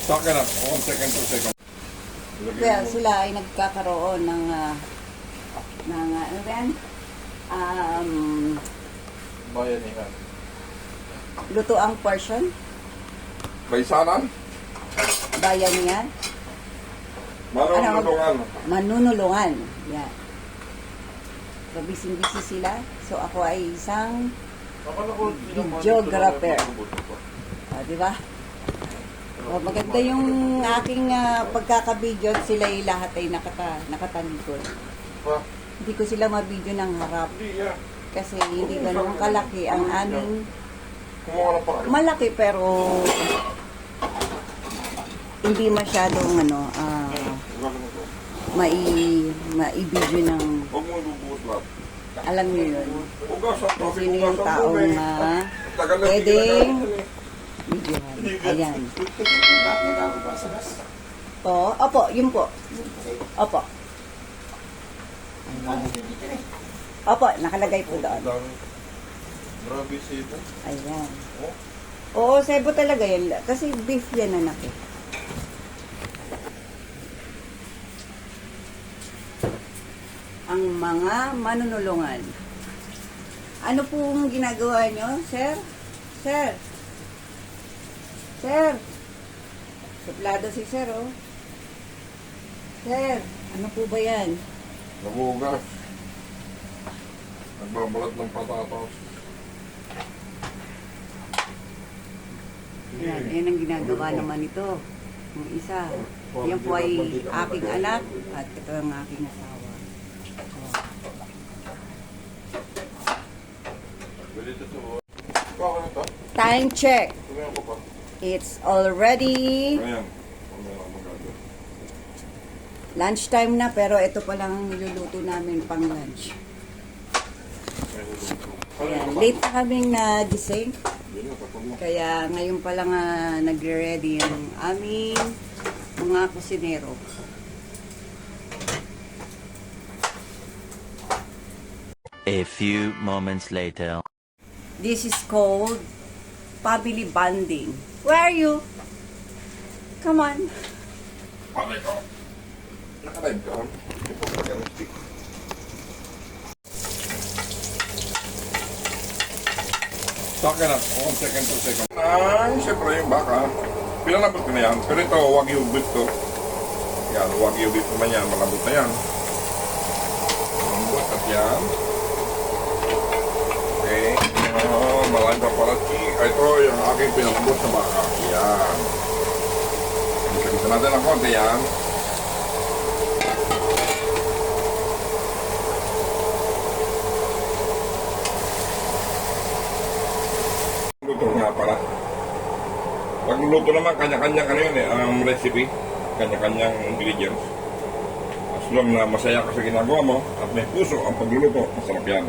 Sa akin na, 1 second, 2 seconds. Well, sila ay nagkakaroon ng ano ba yan? Bayanihan. Lutoang portion, Baysanan? bayanihan, Manunulungan. manunulungan. Yan. So, busy-busy sila. So, ako ay isang videographer. Di ba? O, maganda yung aking pagkakabidyo at sila ay lahat ay nakatalikod. Hindi ko sila mabidyo ng harap kasi hindi ganun kalaki ang aming malaki pero hindi masyadong maibidyo ng Huwag mo lubuot lahat. alam niyo yun. Ugasan, Kung sino yung taong pwedeng videohan. Ayan. Po, opo, yun po. Opo. Opo, nakalagay po doon. Grabe sito. Ayan. Oo, sebo talaga yan. Kasi beef yan, anak eh. Ang mga manunulungan. Ano pong ginagawa nyo, sir? Sir? Sir? Suplado si sir, oh. Sir, ano po ba yan? Nagugas. Nagbabalat ng patatas. Yan, yan ang ginagawa naman ito. Yung isa. Yan po ay aking anak at ito ang aking asawa. Bakit ito? Time check. Tumingin ko pa. It's already Ayan. Mamaya ako magagawa. lunchtime na pero ito pa lang ang niluluto namin pang lunch. Ayan, late na kaming nagising. Kaya ngayon pa lang nagre-ready yung aming mga kusinero. A few moments later. This is called family bonding. Where are you? Come on. Palay ko. Nakalive ka. Ipapagyan ang stick. Sa akin na, 1 second, 2 seconds. Ay, siyempre yung baka. Pinalabot ko na yan. Pero ito, wagyu beef to. Yan, wagyu beef naman yan. Malabot na yan. Malambot at yan. Okay. Malaking papalatsi. Ito, yung aking pinalabot na baka. Yan. Isa natin ang konti yan. Luto nga pala. Pagluluto naman, kanya-kanyang ano yun ang recipe. Kanya-kanyang ingredients. As long na masaya ka sa ginagawa mo at may puso ang pagluluto, masarap yan.